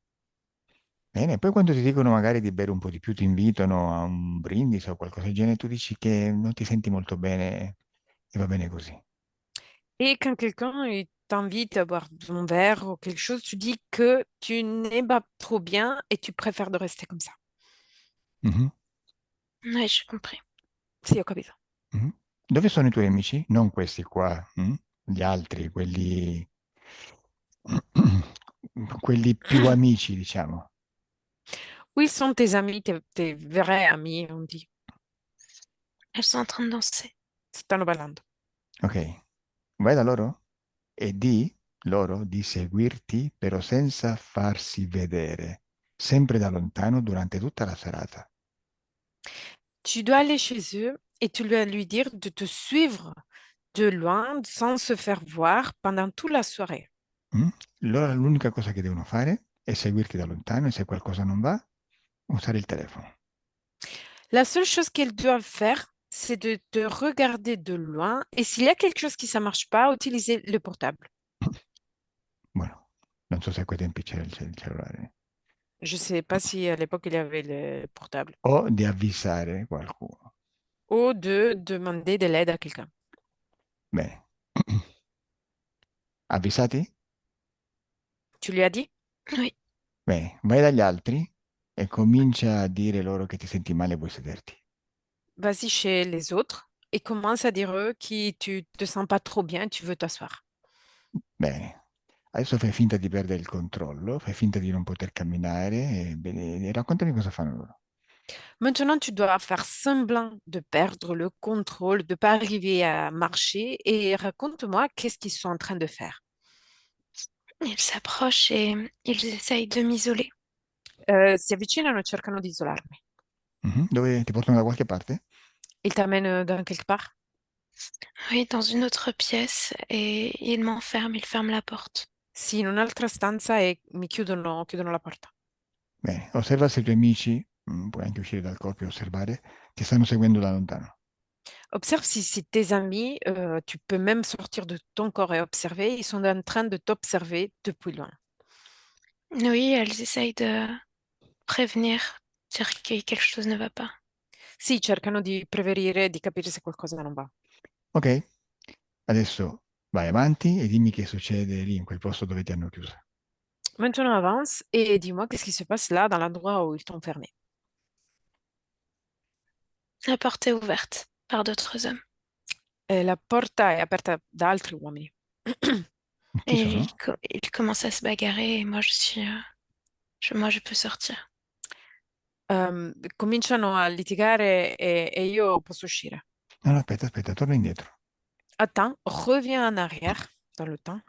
Bene, poi quando ti dicono magari di bere un po' di più, ti invitano a un brindisi o qualcosa del genere, tu dici che non ti senti molto bene e va bene così. Et quand quelqu'un il t'invite à boire ton verre ou quelque chose, tu dis que tu n'es pas trop bien et tu préfères de rester comme ça. Mhm, Oui, j'ai compris. Sì, ho capito. mhm. Dove sono i tuoi amici? Non questi qua, gli altri, quelli, quelli più amici, diciamo. Où ils sont tes amis, tes vrais amis, on dit. Elles sont en train de danser. Stanno ballando. Ok, vai da loro e loro di seguirti, però senza farsi vedere, sempre da lontano durante tutta la serata. Tu dois aller chez eux et tu dois lui dire de te suivre de loin sans se faire voir pendant toute la soirée. Mm? Loro l'unica cosa che devono fare è seguirti da lontano e se qualcosa non va, usare il telefono. La seule chose qu'ils doivent faire, c'est de te regarder de loin et s'il y a quelque chose qui ne marche pas, utiliser le portable. Bueno, non so se a quei tempi c'era il cellulare. Je ne sais pas si à l'époque il y avait le portable. O di avvisare qualcuno. Ou de demander de l'aide à quelqu'un. Bene. Avvisati? Tu lui as dit? Oui. Bene, vai dagli altri e comincia a dire loro che ti senti male e vuoi sederti. Vas-y chez les autres et commence à dire eux que tu te sens pas trop bien, tu veux t'asseoir. Bene, adesso fai finta di perdere il controllo, fai finta di non poter camminare e raccontami cosa fanno loro. Maintenant, tu dois faire semblant de perdre le contrôle, de pas arriver à marcher et raconte-moi qu'est-ce qu'ils sont en train de faire. Ils s'approchent et ils essayent de m'isoler. Si avvicinano e cercano di isolarmi. Mhm. Dove ti portano da qualche parte? Ils t'amènent dans quelque part? Oui, dans une autre pièce et ils m'enferment, ils ferment la porte. Sì, in un'altra stanza e mi chiudono la porta. Bene, osserva se i tuoi amici, puoi anche uscire dal corpo e osservare, ti stanno seguendo da lontano. Observe si c'est tes amis, tu peux même sortir de ton corps et observer, ils sont en train de t'observer depuis loin. Oui, elles essayent de prévenir, dire que quelque chose ne va pas. Sì, cercano di prevenire, di capire se qualcosa non va. Ok, adesso vai avanti e dimmi che succede lì in quel posto dove ti hanno chiuso. Maintenant, avance et dis-moi qu'est-ce qui se passe là, dans l'endroit où ils t'ont fermé. La porte est ouverte par d'autres hommes. La porta è aperta da altri uomini. Chi Et sono? ils commencent à se bagarrer et moi je suis, moi je peux sortir. Cominciano a litigare e io posso uscire. No, no, aspetta, torna indietro. Attends, reviens en arrière dans le temps.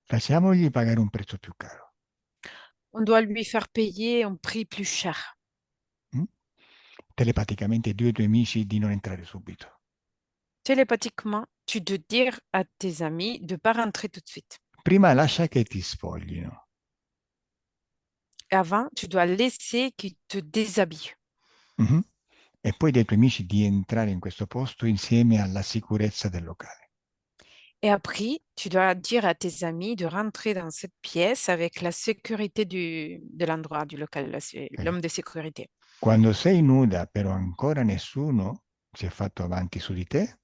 Facciamogli pagare un prezzo più caro. On doit lui faire payer un prix plus cher. Mm? Telepaticamente ai tuoi amici di non entrare subito. Télépathiquement, tu dois dire à tes amis de ne pas rentrer tout de suite. Prima lascia che ti spoglino. Et avant, tu dois laisser qu'ils te déshabillent. Mhm. E poi dai tuoi amici di entrare in questo posto insieme alla sicurezza del locale. Et après, tu dois dire à tes amis de rentrer dans cette pièce avec la sécurité de l'endroit, du local, Ok? l'homme de sécurité. Quando sei nuda, però ancora nessuno si è fatto avanti su di te,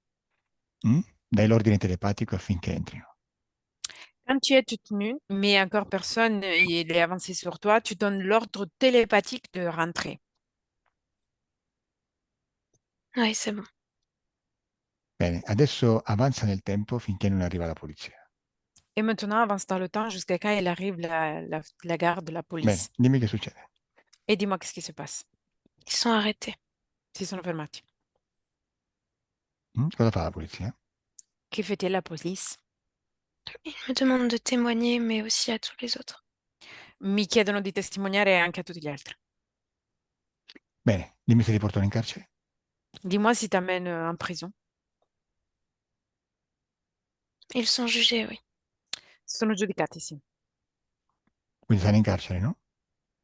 dai l'ordine telepatico affinché entrino. Quand tu es toute nue, mais encore personne il est avancé sur toi, tu donnes l'ordre télépathique de rentrer. Oui, c'est bon. Bene, adesso avanza nel tempo finché non arriva la polizia. Et maintenant, avance dans le temps jusqu'à quand il arrive la garde, la Bene, police. dimmi che succede. Et dis-moi qu'est-ce qui se passe. Ils sont arrêtés. Si sono fermati. Cosa fa la polizia? Che fait la police? Ils me demandent de témoigner, mais aussi à tous les autres. Mi chiedono di testimoniare anche a tutti gli altri. Bene, dimmi se ti portano in carcere. Dis-moi si t'amènes en prison. Ils sont jugés, oui. Sono giudicati, sì. Quindi stanno in carcere, no?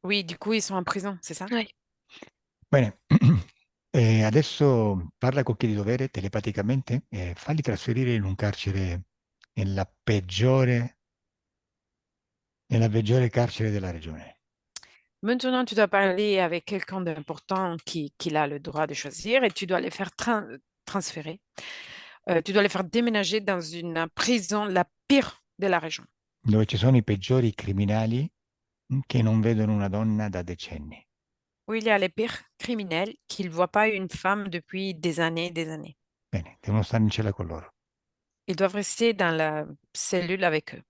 Oui, du coup, ils sont en prison, c'est ça? Oui. Bene, e adesso parla con chi di dovere telepaticamente e falli trasferire in un carcere nella peggiore carcere della regione. Maintenant, tu dois parler avec quelqu'un d'important qui a le droit de choisir et tu dois les faire transférer. Tu dois les faire déménager dans une prison la pire de la région, Dove ci sono i peggiori criminali che non vedono una donna da decenni. où il y a les pires criminels qui ne voient pas une femme depuis des années et des années. Bene, devono stare in cella con loro. Ils doivent rester dans la cellule avec eux.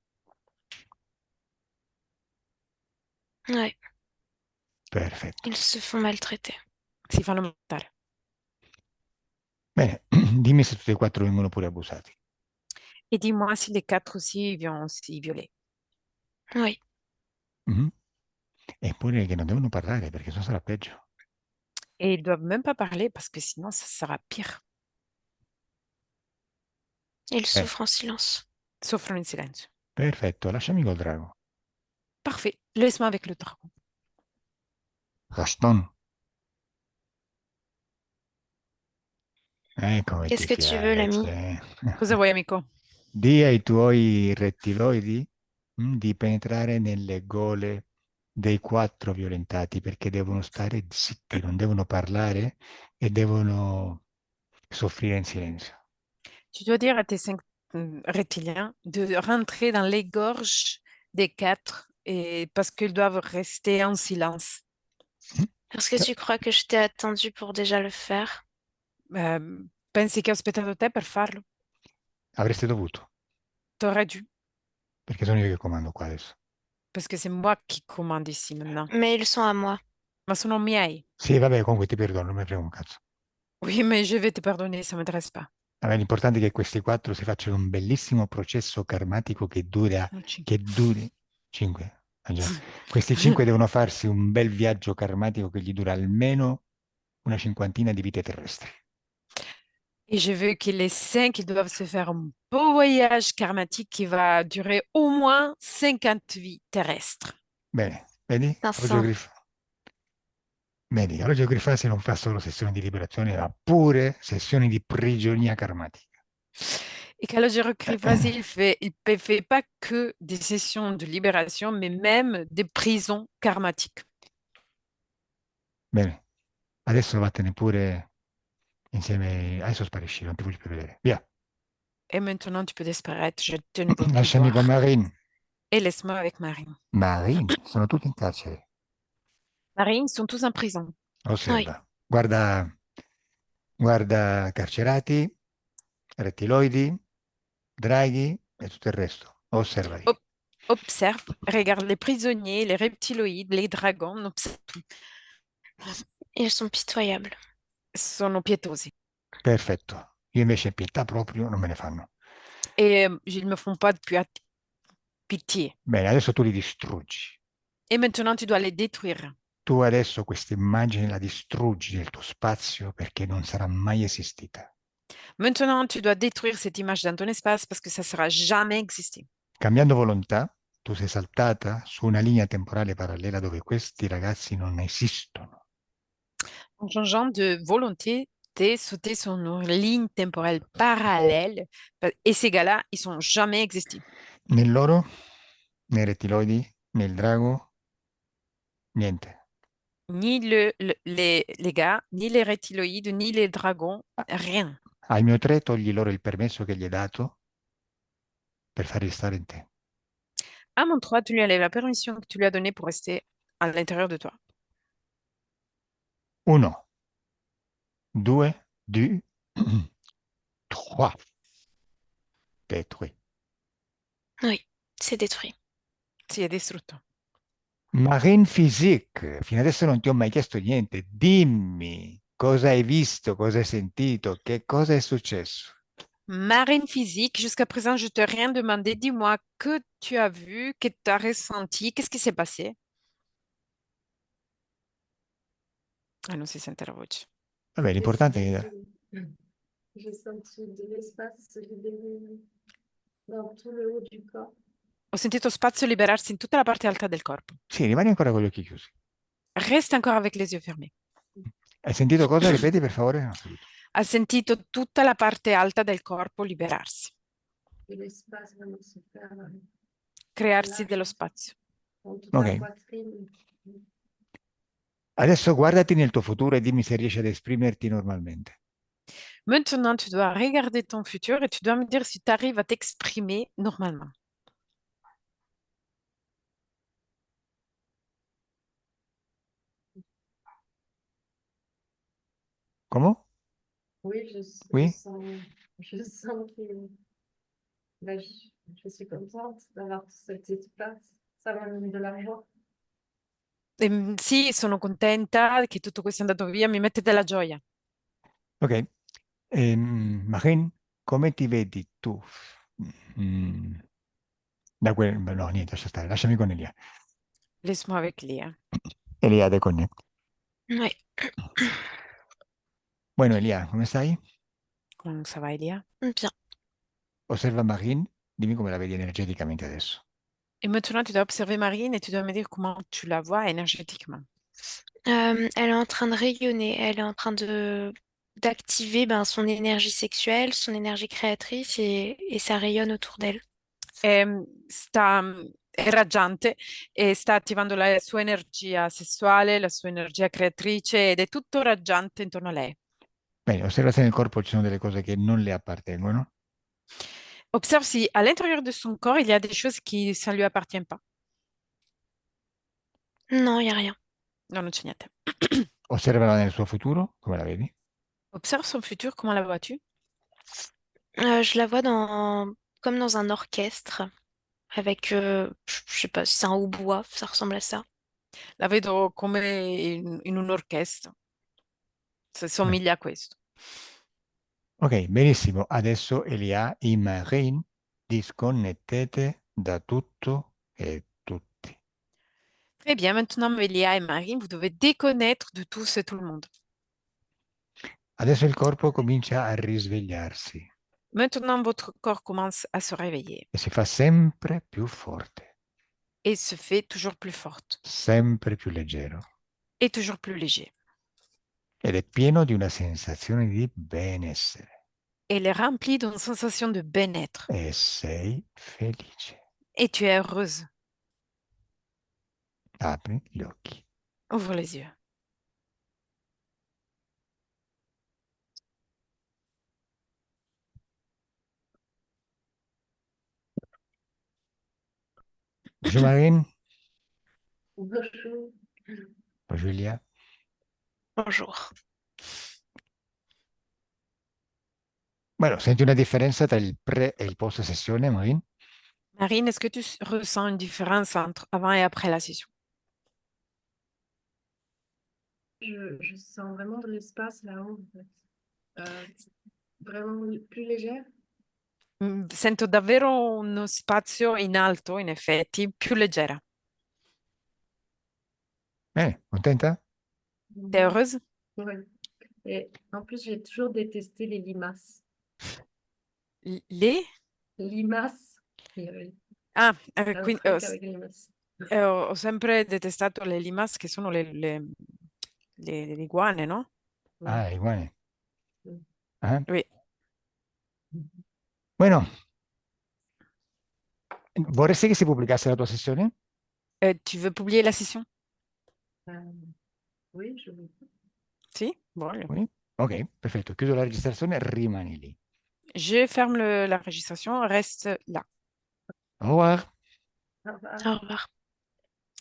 Ouais. Perfetto. Ils se font maltraiter. Si fanno maltrattare. Bene, dimmi se tutti e quattro vengono pure abusati. Et dis-moi si les quatre aussi viennent aussi violer. Oui. Mhm. Eppure che non devono parlare perché sennò sarà peggio. Et ils doivent même pas parler parce que sinon, ça sera pire. Ils souffrent en silence. Soffrono in silenzio. Perfetto, lasciami col drago. Parfait. Laisse-moi avec le dragon. Gaston. Come Qu'est-ce ti que tu veux, l'ami? piace. Cosa vuoi, amico? Di ai tuoi rettiloidi di penetrare nelle gole dei quattro violentati perché devono stare zitti, non devono parlare e devono soffrire in silenzio. Tu dois dire à tes cinq reptiliens de rentrer dans les gorges des quatre et parce qu'ils doivent rester en silence. Est-ce que tu crois que je t'ai attendu pour déjà le faire? Pensi che ho aspettato te per farlo? Avreste dovuto, T'aurais dû, perché sono io che comando qua adesso. parce que c'est moi qui commande ici maintenant. Mais ils sont à moi. Ma sono miei. Sì, vabbè, comunque ti perdono, non mi frega un cazzo. Oui, mais je vais te pardonner, ça m'intéresse pas. Vabbè, l'importante è che questi quattro si facciano un bellissimo processo karmatico Sono cinque. che duri cinque. Ah, già. Questi cinque devono farsi un bel viaggio karmatico che gli dura almeno una cinquantina di vite terrestri. Et je veux que les cinq ils doivent se faire un beau voyage karmatique qui va durer au moins 50 vies terrestres. Bene, vedi? Vincent, Vedi, Orologio Grifasi non fa solo sessioni di liberazione, ma pure sessioni di prigionia karmatica. Et Calogero Krivasi, il fait pas que des sessions de libération, mais même des prisons karmatiques. Bene, adesso vattene pure insieme. Adesso sparisci, non ti voglio più vedere. Via, Et maintenant, tu peux disparaître, je te ne veux plus lasciami con voir. Marine. Et laisse-moi avec Marine. Marine, sono tutti in carcere. Marine, ils sont tous en prison. oui. Osserva, guarda carcerati, rettiloidi, draghi e tutto il resto. Osservali. Ob- Observe, regarde les prisonniers, les reptiloïdes, les dragons, observe tout. Ils sont pitoyables. Sono pietosi. Perfetto. Io invece pietà proprio non me ne fanno. Et ils me font pas de pitié. Bene, adesso tu li distruggi. Et maintenant, tu dois les détruire. Tu adesso questa immagine la distruggi nel tuo spazio perché non sarà mai esistita. Maintenant, tu dois détruire cette image dans ton espace parce que ça ne sera jamais existé. Cambiando volontà, tu sei saltata su una linea temporale parallela dove questi ragazzi non esistono. En changeant de volonté, t'es sauté sur une ligne temporelle parallèle et ces gars-là, ils sont jamais existés. Né loro, né rettiloidi, né il drago, niente. Ni les gars, ni les reptiloïdes, ni les dragons, rien. Al mio 3 togli loro il permesso che gli hai dato per farli stare in te. À mon 3, tu lui enlèves la permission que tu lui as donnée pour rester à l'intérieur de toi. 1, 2, 2, 3. Détruit. Oui, c'est détruit. Si è distrutto. Marine Physique, fino adesso non ti ho mai chiesto niente. Dimmi cosa hai visto, cosa hai sentito, che cosa è successo. Marine physique, jusqu'à présent, je t'ai rien demandé. Dis-moi que tu as vu, que tu as ressenti, qu'est-ce qui s'est passé? Ah non, si sente la voce. Vabbè, l'importante è che J'ai senti de l'espace se libérer dans tout le haut du corps. Ho sentito spazio liberarsi in tutta la parte alta del corpo. sì, rimani ancora con gli occhi chiusi. Reste encore avec les yeux fermés. Hai sentito cosa? Ripeti per favore? Non ho capito. Ha sentito tutta la parte alta del corpo liberarsi, Et l'espace vraiment se faire crearsi dello spazio. dans toute Ok. la poitrine. Adesso guardati nel tuo futuro e dimmi se riesci ad esprimerti normalmente. Maintenant, tu dois regarder ton futur et tu dois me dire si tu arrives à t'exprimer normalement. Come? Oui, Oui? je sens que là, je suis contente d'avoir tout cet espace. Ça m'amène de l'argent. Sì, sono contenta che tutto questo è andato via, mi mette della gioia. Ok. Marin, come ti vedi tu? Mm, no, niente, lascia stare, lasciami con Elia. Laisse-moi avec Léa. Elia, te connect. Oui. Bueno, Elia, come stai? Comment ça va, Elia? Bien. Osserva Marin, dimmi come la vedi energeticamente adesso. Et maintenant, tu dois observer Marine et tu dois me dire comment tu la vois énergétiquement. Elle est en train de rayonner. Elle est en train de d'activer son énergie sexuelle, son énergie créatrice et ça rayonne autour d'elle. È raggiante e sta attivando la sua energia sessuale, la sua energia creatrice ed è tutto raggiante intorno a lei. Bene, osserva se nel corpo ci sono delle cose che non le appartengono. Observe si à l'intérieur de son corps, il y a des choses qui ça ne lui appartient pas. Non, il n'y a rien. No, non c'è niente. Osservala nel suo futuro, come la vedi? Observe son futur, comment la vois-tu? Je la vois comme dans un orchestre, avec, je sais pas si c'est un hautbois, ça ressemble à ça. La vedo come in un'orchestra, se somiglia a questo. Ok, benissimo. Adesso Elia e Marine, disconnettete da tutto e tutti. Très bien, maintenant Mélia et Marine, vous devez déconnaître de tous et tout le monde. Adesso il corpo comincia a risvegliarsi Maintenant, votre corps commence à se réveiller e si fa sempre più forte, et se fait toujours plus forte sempre più leggero et toujours plus léger. ed è pieno di una sensazione di benessere Elle est remplie d'une sensation de bien-être e sei felice. et tu es heureuse. Apri gli occhi. Ouvre les yeux. Bonjour Marine, Bonjour. bonjour Elia. Bonjour. Bueno, senti una differenza tra il pre e il post sessione, Marine? Marine, est-ce que tu ressens une différence entre avant et après la session? Je sens vraiment de l'espace là-haut, en fait. Vraiment plus légère. Sento davvero uno spazio in alto, in effetti, più leggera. Contenta? T'es heureuse? Ouais. Et en plus, j'ai toujours détesté les limaces. Les? Limaces. Ah, Un quindi truc avec les limaces. ho sempre detestato le limace, che sono le iguane, no? Ah, iguane. Mm. Ah. Oui. Bueno, vorresti che si pubblicasse la tua sessione? Tu veux publier la session? Oui, je veux. Sì? Voglio. Oui? Ok, perfetto. Chiudo la registrazione, rimani lì. Je ferme la registration, reste là. Au revoir. Au revoir. Au revoir.